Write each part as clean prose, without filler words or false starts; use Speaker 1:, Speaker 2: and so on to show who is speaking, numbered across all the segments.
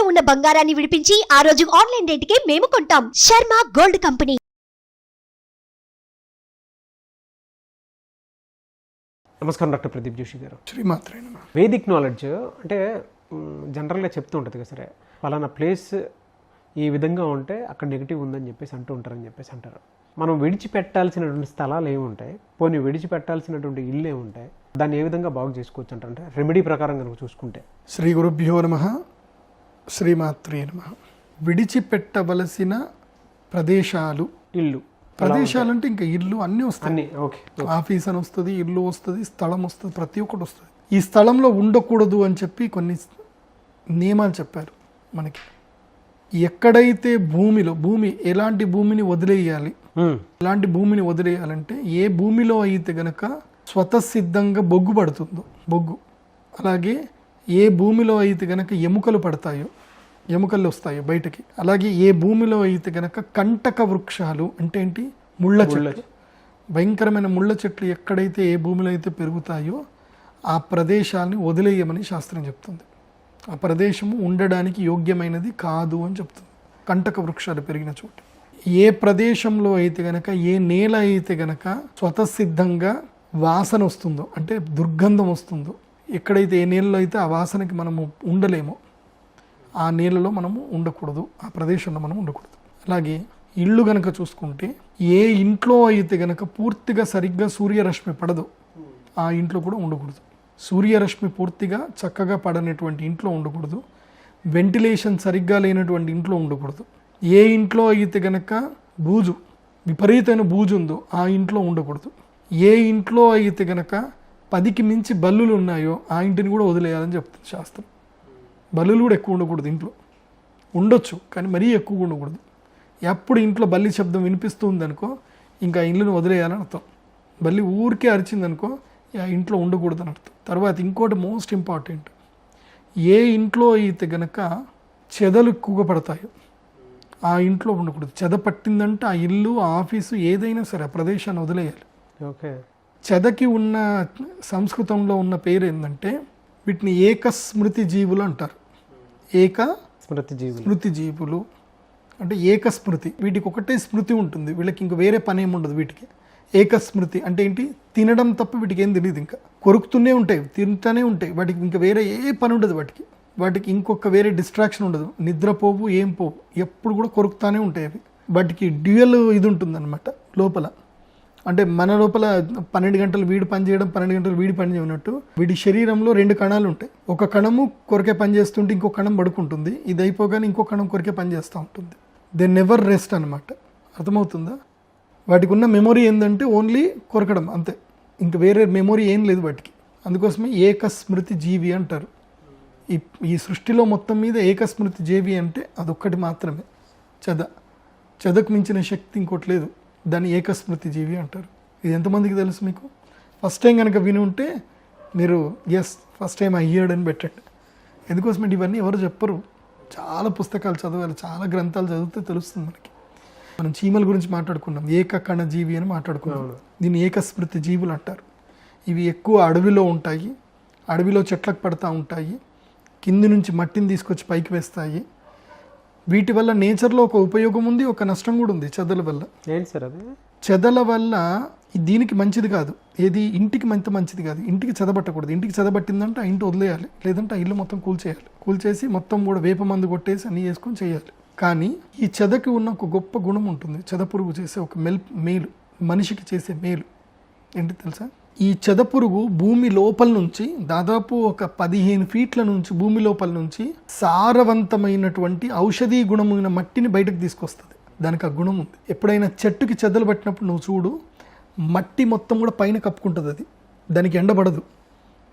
Speaker 1: ఉన్న బంగారాన్ని విడిపించి ఆ రోజు ఆన్లైన్ రేటుకే మేము కొంటాం. Sharma gold company.
Speaker 2: నమస్కారం డాక్టర్ ప్రదీప్ జోషి గారు.
Speaker 3: శ్రీమాత్రే.
Speaker 2: వేదిక్ నాలెడ్జ్ అంటే జనరల్గా చెప్తూ ఉంటుంది కదా, సరే పలానా ప్లేస్ ఈ విధంగా ఉంటే అక్కడ నెగిటివ్ ఉందని చెప్పేసి అంటారు. మనం విడిచిపెట్టాల్సినటువంటి స్థలాలు ఏముంటాయి, పోనీ విడిచిపెట్టాల్సినటువంటి ఇల్లు ఏముంటాయి, దాన్ని ఏ విధంగా బాగు చేసుకోవచ్చు అంటే రెమెడీ ప్రకారం కనుక చూసుకుంటే?
Speaker 3: శ్రీ గురుభ్యో నమః. శ్రీమాత్రే నమః. విడిచిపెట్టవలసిన ప్రదేశాలు,
Speaker 2: ఇల్లు
Speaker 3: ప్రదేశాలు అంటే ఇంకా ఇల్లు అన్నీ వస్తాయి.
Speaker 2: ఓకే,
Speaker 3: ఆఫీస్ అని వస్తుంది, ఇల్లు వస్తుంది, స్థలం వస్తుంది, ప్రతి ఒక్కటి వస్తుంది. ఈ స్థలంలో ఉండకూడదు అని చెప్పి కొన్ని నియమాలు చెప్పారు మనకి. ఎక్కడైతే భూమి ఎలాంటి భూమిని వదిలేయాలి, ఎలాంటి భూమిని వదిలేయాలంటే ఏ భూమిలో అయితే గనక స్వతసిద్ధంగా బొగ్గు పడుతుందో బొగ్గు, అలాగే ఏ భూమిలో అయితే గనక ఎముకలు పడతాయో, ఎముకలు వస్తాయో బయటకి, అలాగే ఏ భూమిలో అయితే గనక కంటక వృక్షాలు అంటే ఏంటి, ముళ్ళ చెట్లు, భయంకరమైన ముళ్ళ చెట్లు ఎక్కడైతే ఏ భూమిలో అయితే పెరుగుతాయో ఆ ప్రదేశాన్ని వదిలేయమని శాస్త్రం చెప్తుంది. ఆ ప్రదేశము ఉండడానికి యోగ్యమైనది కాదు అని చెప్తుంది. కంటక వృక్షాలు పెరిగిన చోటు, ఏ ప్రదేశంలో అయితే గనక, ఏ నేల అయితే గనక స్వతసిద్ధంగా వాసన వస్తుందో అంటే దుర్గంధం వస్తుందో, ఎక్కడైతే ఏ నేలలో అయితే ఆ వాసనకి మనము ఉండలేమో ఆ నేలలో మనము ఉండకూడదు, ఆ ప్రదేశంలో మనం ఉండకూడదు. అలాగే ఇల్లు గనక చూసుకుంటే ఏ ఇంట్లో అయితే గనక పూర్తిగా సరిగ్గా సూర్యరశ్మి పడదో ఆ ఇంట్లో కూడా ఉండకూడదు. సూర్యరశ్మి పూర్తిగా చక్కగా పడనటువంటి ఇంట్లో ఉండకూడదు. వెంటిలేషన్ సరిగ్గా లేనటువంటి ఇంట్లో ఉండకూడదు. ఏ ఇంట్లో అయితే గనక విపరీతమైన బూజు ఉందో ఆ ఇంట్లో ఉండకూడదు. ఏ ఇంట్లో అయితే గనక 10కి మించి బల్లులు ఉన్నాయో ఆ ఇంటిని కూడా వదిలేయాలని చెప్తుంది శాస్త్రం. బల్లులు కూడా ఎక్కువ ఉండకూడదు, ఇంట్లో ఉండొచ్చు కానీ మరీ ఎక్కువ ఉండకూడదు. ఎప్పుడు ఇంట్లో బల్లి శబ్దం వినిపిస్తుంది అనుకో ఇంకా ఇల్లును వదిలేయాలని అర్థం. బల్లి ఊరికే అరిచిందనుకో ఆ ఇంట్లో ఉండకూడదు అని అర్థం. తర్వాత ఇంకోటి మోస్ట్ ఇంపార్టెంట్, ఏ ఇంట్లో అయితే గనక చెదలు ఎక్కువగా పడతాయో ఆ ఇంట్లో ఉండకూడదు. చెద పట్టిందంటే ఆ ఇల్లు, ఆ ఆఫీసు ఏదైనా సరే ఆ ప్రదేశాన్ని వదిలేయాలి.
Speaker 2: ఓకే.
Speaker 3: చెదకి ఉన్న సంస్కృతంలో ఉన్న పేరు ఏంటంటే వీటిని ఏకస్మృతి జీవులు అంటారు. స్మృతి జీవులు అంటే ఏకస్మృతి, వీటికి ఒకటే స్మృతి ఉంటుంది, వీళ్ళకి ఇంక వేరే పని ఏమి ఉండదు. వీటికి ఏకస్మృతి అంటే ఏంటి, తినడం తప్ప వీటికి ఏం తెలియదు, ఇంకా కొరుకుతూనే ఉంటాయి, తింటూనే ఉంటాయి, వాటికి ఇంకా వేరే ఏ పని ఉండదు. వాటికి ఇంకొక వేరే డిస్ట్రాక్షన్ ఉండదు, నిద్రపోవు ఏం పోవు, ఎప్పుడు కూడా కొరుకుతూనే ఉంటాయి అవి. వాటికి డ్యూయల్ ఇది ఉంటుంది అనమాట లోపల. అంటే మన లోపల 12 గంటలు వీడి పని చేయడం, 12 గంటలు వీడి పని చేయనట్టు వీడి శరీరంలో 2 కణాలు ఉంటాయి. ఒక కణము కొరికే పని చేస్తుంటే ఇంకో కణం పడుకుంటుంది, ఇది అయిపోగానే ఇంకో కణం కొరికే పని చేస్తూ ఉంటుంది. దే నెవర్ రెస్ట్ అనమాట. అర్థమవుతుందా? వాటికి ఉన్న మెమొరీ ఏంటంటే ఓన్లీ కొరకడం అంతే, ఇంక వేరే మెమొరీ ఏం లేదు వాటికి. అందుకోసమే ఏకస్మృతి జీవి అంటారు. ఈ సృష్టిలో మొత్తం మీద ఏకస్మృతి జీవి అంటే అదొక్కటి మాత్రమే. చెదకు మించిన శక్తి ఇంకోటి లేదు, దాన్ని ఏకస్మృతి జీవి అంటారు. ఇది ఎంతమందికి తెలుసు మీకు? ఫస్ట్ టైం కనుక విని ఉంటే మీరు ఫస్ట్ టైం అయ్యాడని పెట్టండి. ఎందుకోసమంటే ఇవన్నీ ఎవరు చెప్పరు, చాలా పుస్తకాలు చదవాలి, చాలా గ్రంథాలు చదివితే తెలుస్తుంది మనకి. మనం చీమల గురించి మాట్లాడుకున్నాం, ఏకకణ జీవి అని మాట్లాడుకున్నాం. దీన్ని ఏకస్మృతి జీవులు అంటారు. ఇవి ఎక్కువ అడవిలో ఉంటాయి, అడవిలో చెట్లకు పడతా ఉంటాయి, కింది నుంచి మట్టిని తీసుకొచ్చి పైకి వేస్తాయి. వీటి వల్ల నేచర్లో ఒక ఉపయోగం ఉంది, ఒక నష్టం కూడా ఉంది. చెదల వల్ల
Speaker 2: ఏంటి సార్ అది?
Speaker 3: చెదల వల్ల దీనికి మంచిది కాదు, ఏది ఇంటికి మంచిది కాదు. ఇంటికి చెదబట్టకూడదు. ఇంటికి చెదబట్టిందంటే ఆ ఇంటి వదిలేయాలి, లేదంటే ఆ ఇల్లు మొత్తం కూల్చేసి మొత్తం కూడా వేప మందు కొట్టేసి అన్నీ చేసుకొని చేయాలి. కానీ ఈ చెదకి ఉన్న ఒక గొప్ప గుణం ఉంటుంది. చెదపురుగు చేసే ఒక మేలు, మనిషికి చేసే మేలు ఏంటి తెలుసా? ఈ చెదపురుగు భూమి లోపల నుంచి దాదాపు ఒక 15 ఫీట్ల నుంచి భూమి లోపల నుంచి సారవంతమైనటువంటి ఔషధీ గుణమైన మట్టిని బయటకు తీసుకొస్తుంది. దానికి ఆ గుణం ఉంది. ఎప్పుడైనా చెట్టుకి చెదలు పట్టినప్పుడు నువ్వు చూడు, మట్టి మొత్తం కూడా పైన కప్పుకుంటుంది. అది దానికి ఎండబడదు,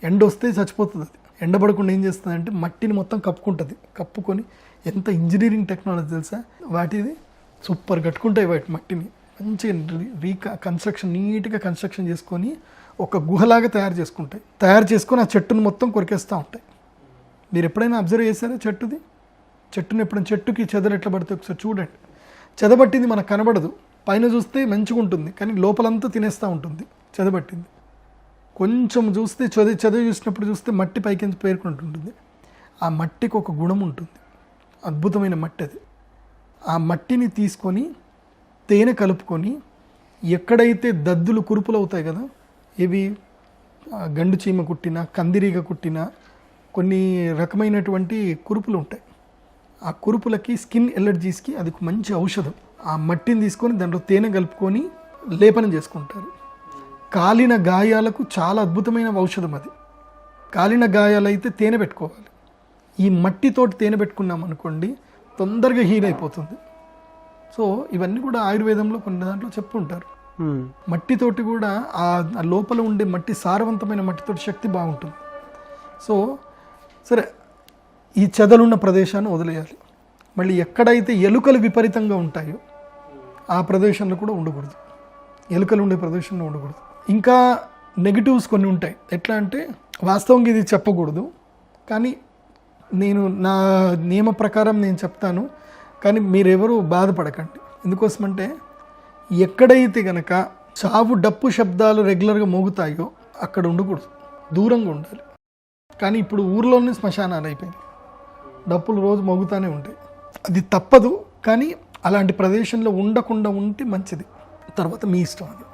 Speaker 3: ఎండ వస్తే చచ్చిపోతుంది. అది ఎండబడకుండా ఏం చేస్తుంది అంటే మట్టిని మొత్తం కప్పుకుంటుంది. కప్పుకొని ఎంత ఇంజనీరింగ్ టెక్నాలజీ తెలుసా వాటిది, సూపర్ కట్టుకుంటాయి వాటి మట్టిని. మంచిగా కన్స్ట్రక్షన్, నీట్గా కన్స్ట్రక్షన్ చేసుకొని ఒక గుహలాగా తయారు చేసుకొని ఆ చెట్టును మొత్తం కొరికేస్తూ ఉంటాయి. మీరు ఎప్పుడైనా అబ్జర్వ్ చేశారా చెట్టుని ఎప్పుడైనా చెట్టుకి చెదలు ఎట్లా పడితే ఒకసారి చూడండి. చెదబట్టింది మనకు కనబడదు, పైన చూస్తే మంచిగా ఉంటుంది కానీ లోపలంతా తినేస్తూ ఉంటుంది చెదబట్టింది. కొంచెం చూస్తే చదువు చూసినప్పుడు చూస్తే మట్టి పైకి పేర్కొంటుంటుంది. ఆ మట్టికి ఒక గుణం ఉంటుంది, అద్భుతమైన మట్టి అది. ఆ మట్టిని తీసుకొని తేనె కలుపుకొని ఎక్కడైతే దద్దులు కురుపులు అవుతాయి కదా, ఇవి గండు చీమ కుట్టిన, కందిరీగ కుట్టిన కొన్ని రకమైనటువంటి కురుపులు ఉంటాయి. ఆ కురుపులకి, స్కిన్ ఎలర్జీస్కి అది ఒక మంచి ఔషధం. ఆ మట్టిని తీసుకొని దాంట్లో తేనె కలుపుకొని లేపనం చేసుకుంటారు. కాలిన గాయాలకు చాలా అద్భుతమైన ఔషధం అది. కాలిన గాయాలైతే తేనె పెట్టుకోవాలి. ఈ మట్టితోటి తేనె పెట్టుకున్నాం అనుకోండి, తొందరగా హీల్ అయిపోతుంది. సో ఇవన్నీ కూడా ఆయుర్వేదంలో కొన్ని దాంట్లో చెప్పుంటారు. మట్టితోటి కూడా ఆ లోపల ఉండే మట్టి, సారవంతమైన మట్టితోటి శక్తి బాగుంటుంది. సో సరే, ఈ చెదలున్న ప్రదేశాన్ని వదిలేయాలి. మళ్ళీ ఎక్కడైతే ఎలుకలు విపరీతంగా ఉంటాయో ఆ ప్రదేశంలో కూడా ఉండకూడదు. ఎలుకలు ఉండే ప్రదేశంలో ఉండకూడదు. ఇంకా నెగిటివ్స్ కొన్ని ఉంటాయి. ఎట్లా అంటే, వాస్తవంగా ఇది చెప్పకూడదు, కానీ నేను నా నియమ ప్రకారం నేను చెప్తాను, కానీ మీరెవరూ బాధపడకండి. ఎందుకోసమంటే, ఎక్కడైతే కనుక చావు డప్పు శబ్దాలు రెగ్యులర్గా మోగుతాయో అక్కడ ఉండకూడదు, దూరంగా ఉండాలి. కానీ ఇప్పుడు ఊర్లోనే శ్మశానాలు అయిపోయింది, డప్పులు రోజు మోగుతూనే ఉంటాయి. అది తప్పదు, కానీ అలాంటి ప్రదేశంలో ఉండకుండా ఉంటే మంచిది. తర్వాత మీ ఇష్టం. అది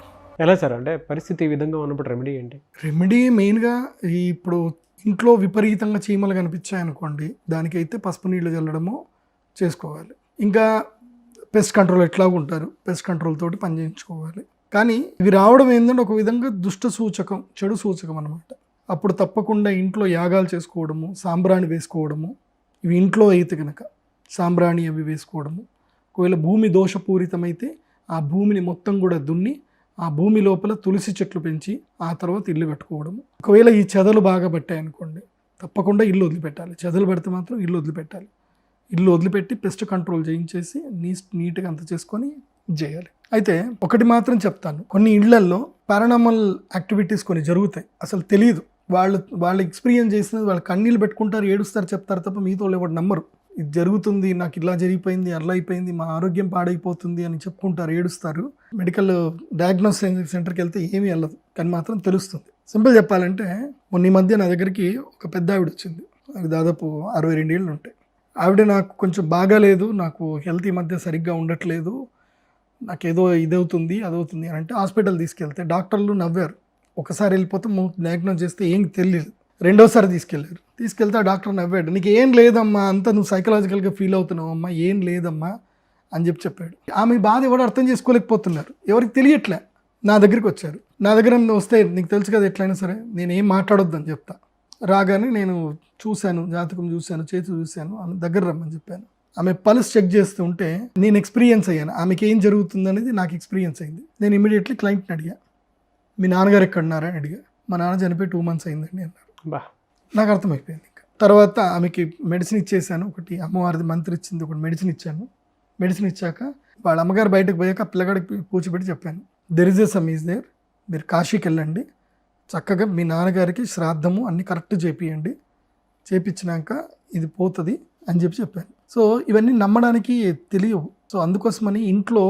Speaker 2: ఎలా సార్, అంటే పరిస్థితి ఈ విధంగా ఉన్నప్పుడు రెమెడీ ఏంటి?
Speaker 3: రెమెడీ మెయిన్గా ఇప్పుడు ఇంట్లో విపరీతంగా చీమలు కనిపించాయనుకోండి, దానికైతే పసుపు నీళ్ళు చల్లడము చేసుకోవాలి. ఇంకా పెస్ట్ కంట్రోల్ ఎట్లాగూ ఉంటారు, పెస్ట్ కంట్రోల్ తోటి పని చేయించుకోవాలి. కానీ ఇవి రావడం ఏంటంటే ఒక విధంగా దుష్ట సూచకం, చెడు సూచకం అనమాట. అప్పుడు తప్పకుండా ఇంట్లో యాగాలు చేసుకోవడము, సాంబ్రాణి వేసుకోవడము, ఇవి ఇంట్లో అయితే కనుక సాంబ్రాణి అవి వేసుకోవడము. ఒకవేళ భూమి దోషపూరితమైతే ఆ భూమిని మొత్తం కూడా దున్ని ఆ భూమి లోపల తులసి చెట్లు పెంచి ఆ తర్వాత ఇల్లు కట్టుకోవడము. ఒకవేళ ఈ చెదలు బాగా పట్టాయి అనుకోండి, తప్పకుండా ఇల్లు వదిలిపెట్టాలి. చెదలు పడితే మాత్రం ఇల్లు వదిలిపెట్టాలి. ఇల్లు వదిలిపెట్టి పెస్ట్ కంట్రోల్ చేయించేసి నీట్గా అంత చేసుకొని చేయాలి. అయితే ఒకటి మాత్రం చెప్తాను, కొన్ని ఇళ్లల్లో పారానార్మల్ యాక్టివిటీస్ కొన్ని జరుగుతాయి, అసలు తెలియదు. వాళ్ళు ఎక్స్పీరియన్స్ చేసినది, వాళ్ళు కన్నీళ్ళు పెట్టుకుంటారు, ఏడుస్తారు, చెప్తారు తప్ప మీతో ఎవరు నమ్మరు. ఇది జరుగుతుంది, నాకు ఇలా జరిగిపోయింది, అలా అయిపోయింది, మా ఆరోగ్యం పాడైపోతుంది అని చెప్పుకుంటారు, ఏడుస్తారు. మెడికల్ డయాగ్నోస్టిక్ సెంటర్కి వెళ్తే ఏమీ వెళ్ళదు, కానీ మాత్రం తెలుస్తుంది. సింపుల్ చెప్పాలంటే, మొన్న ఈ మధ్య నా దగ్గరికి ఒక పెద్ద ఆవిడ వచ్చింది. నాకు దాదాపు 62 ఏళ్ళు ఉంటాయి. ఆవిడ నాకు కొంచెం బాగాలేదు, నాకు హెల్త్ ఈ మధ్య సరిగ్గా ఉండట్లేదు, నాకేదో ఇదవుతుంది అదవుతుంది అని అంటే హాస్పిటల్ తీసుకెళ్తే డాక్టర్లు నవ్వారు. ఒకసారి వెళ్ళిపోతే డయాగ్నోస్ చేస్తే ఏం తెలియదు. రెండోసారి తీసుకెళ్తే ఆ డాక్టర్ నవ్వాడు. నీకు ఏం లేదమ్మా, అంతా నువ్వు సైకలాజికల్గా ఫీల్ అవుతున్నావు అమ్మా, ఏం లేదమ్మా అని చెప్పాడు. ఆమె బాధ ఎవరు అర్థం చేసుకోలేకపోతున్నారు, ఎవరికి తెలియట్లే. నా దగ్గరికి వచ్చారు. నా దగ్గర వస్తే నీకు తెలుసు కదా, ఎట్లయినా సరే నేను ఏం మాట్లాడొద్దని చెప్తా. రాగానే నేను చూశాను, జాతకం చూశాను, చేతి చూశాను, ఆమె దగ్గర రమ్మని చెప్పాను. ఆమె పల్స్ చెక్ చేస్తుంటే నేను ఎక్స్పీరియన్స్ అయ్యాను, ఆమెకి ఏం జరుగుతుంది అనేది నాకు ఎక్స్పీరియన్స్ అయింది. నేను ఇమీడియట్లీ క్లయింట్ని అడిగా, మీ నాన్నగారు ఎక్కడున్నారా అని అడిగా. మా నాన్న చనిపోయి 2 months అయిందండి అన్నారు. నాకు అర్థమైపోయింది. ఇంకా తర్వాత ఆమెకి మెడిసిన్ ఇచ్చేసాను. ఒకటి అమ్మవారిది మంత్రి ఇచ్చింది, ఒకటి మెడిసిన్ ఇచ్చాను. మెడిసిన్ ఇచ్చాక వాళ్ళ అమ్మగారు బయటకు పోయాక పిల్లగాడికి కూర్చోబెట్టి చెప్పాను, there is a some is there, మీరు కాశీకి వెళ్ళండి, చక్కగా మీ నాన్నగారికి శ్రాద్ధము అన్నీ కరెక్ట్ చేపియండి, చేపించినాక ఇది పోతుంది అని చెప్పాను. సో ఇవన్నీ నమ్మడానికి తెలియవు. సో అందుకోసమని ఇంట్లో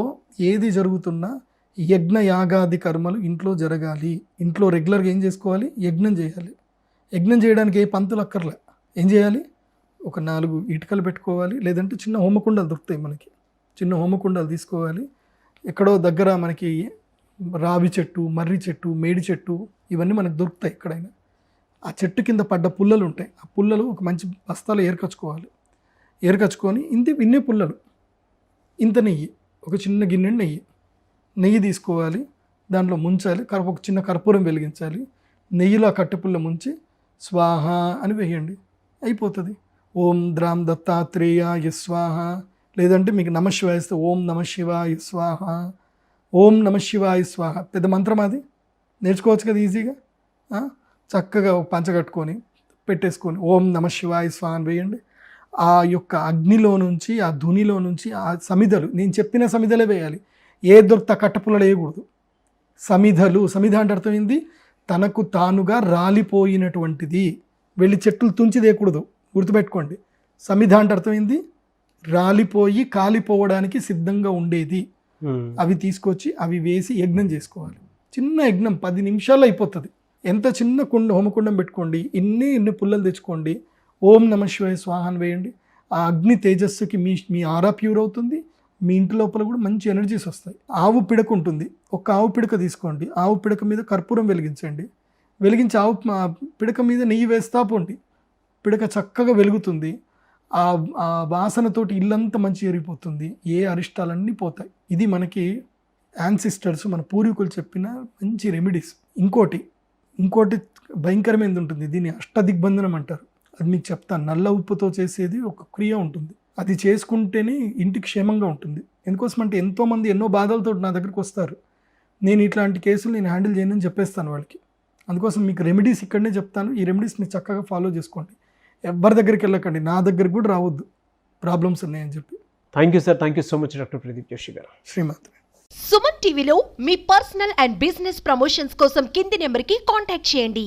Speaker 3: ఏది జరుగుతున్నా యజ్ఞ యాగాది కర్మలు ఇంట్లో జరగాలి. ఇంట్లో రెగ్యులర్గా ఏం చేసుకోవాలి, యజ్ఞం చేయాలి. యజ్ఞం చేయడానికి ఏ పంతులు అక్కర్లే. ఏం చేయాలి, ఒక 4 ఇటుకలు పెట్టుకోవాలి, లేదంటే చిన్న హోమకుండాలు దొరుకుతాయి మనకి, చిన్న హోమకుండాలు తీసుకోవాలి. ఎక్కడో దగ్గర మనకి రావి చెట్టు, మర్రి చెట్టు, మేడి చెట్టు ఇవన్నీ మనకు దొరుకుతాయి ఎక్కడైనా. ఆ చెట్టు కింద పడ్డ పుల్లలు ఉంటాయి, ఆ పుల్లలు ఒక మంచి బస్తాలో ఏర్కొచ్చుకోవాలి. ఏర్కొచ్చుకొని ఇన్ని పుల్లలు, ఇంత నెయ్యి, ఒక చిన్న గిన్నె నెయ్యి తీసుకోవాలి, దాంట్లో ముంచాలి, ఒక చిన్న కర్పూరం వెలిగించాలి, నెయ్యిలో ఆ కట్టెపుల్ల ముంచి స్వాహ అని వేయండి, అయిపోతుంది. ఓం ద్రాం దత్తాత్రేయాయ స్వాహ, లేదంటే మీకు నమశివాయ ఇస్తే ఓం నమశివాయ స్వాహ, ఓం నమశివాయ స్వాహ. పెద్ద మంత్రం అది, నేర్చుకోవచ్చు కదా ఈజీగా. చక్కగా పంచ కట్టుకొని పెట్టేసుకొని ఓం నమశివాయ స్వాహ అని వేయండి. ఆ యొక్క అగ్నిలో నుంచి, ఆ ధునిలో నుంచి ఆ సమిధలు, నేను చెప్పిన సమిధలే వేయాలి, ఏ దొరుకుతా కట్టపుల్లలు వేయకూడదు. సమిధ అంటే అర్థమైంది, తనకు తానుగా రాలిపోయినటువంటిది. వెళ్ళి చెట్లు తుంచి దేయకూడదు, గుర్తుపెట్టుకోండి. సమిధ అంటే అర్థమైంది, రాలిపోయి కాలిపోవడానికి సిద్ధంగా ఉండేది. అవి తీసుకొచ్చి అవి వేసి యజ్ఞం చేసుకోవాలి. చిన్న యజ్ఞం 10 నిమిషాల్లో అయిపోతుంది. ఎంత చిన్న హోమకుండం పెట్టుకోండి, ఇన్ని పుల్లలు తెచ్చుకోండి, ఓం నమశివాయ స్వాహ అని వేయండి. ఆ అగ్ని తేజస్సుకి మీ ఆరా ప్యూర్ అవుతుంది, మీ ఇంటి లోపల కూడా మంచి ఎనర్జీస్ వస్తాయి. ఆవు పిడక ఉంటుంది, ఒక ఆవు పిడక తీసుకోండి, ఆవు పిడక మీద కర్పూరం వెలిగించండి, వెలిగించి ఆవు పిడక మీద నెయ్యి వేస్తా పోండి, పిడక చక్కగా వెలుగుతుంది. ఆ వాసనతోటి ఇల్లంతా మంచి ఎరిగిపోతుంది, ఏ అరిష్టాలన్నీ పోతాయి. ఇది మనకి యాన్సిస్టర్స్ మన పూర్వీకులు చెప్పిన మంచి రెమెడీస్. ఇంకోటి భయంకరమైనది ఉంటుంది, దీన్ని అష్టదిగ్బంధనం అంటారు. అది మీకు చెప్తాను. నల్ల ఉప్పుతో చేసేది ఒక క్రియ ఉంటుంది, అది చేసుకుంటేనే ఇంటికి క్షేమంగా ఉంటుంది. ఎందుకోసం అంటే ఎంతోమంది ఎన్నో బాధలతో నా దగ్గరికి వస్తారు, నేను ఇట్లాంటి కేసులు నేను హ్యాండిల్ చేయనని చెప్పేస్తాను వాళ్ళకి. అందుకోసం మీకు రెమెడీస్ ఇక్కడనే చెప్తాను, ఈ రెమెడీస్ మీరు చక్కగా ఫాలో చేసుకోండి. ఎవరి దగ్గరికి వెళ్ళకండి, నా దగ్గరికి కూడా రావద్దు ప్రాబ్లమ్స్ ఉన్నాయని చెప్పి.
Speaker 2: Thank you sir, thank you so much doctor Pradeep Joshi గారు.
Speaker 3: శ్రీమాత్.
Speaker 1: సుమన్ టీవీలో మీ పర్సనల్ అండ్ బిజినెస్ ప్రమోషన్స్ కోసం కింది నెంబర్కి కాంటాక్ట్ చేయండి.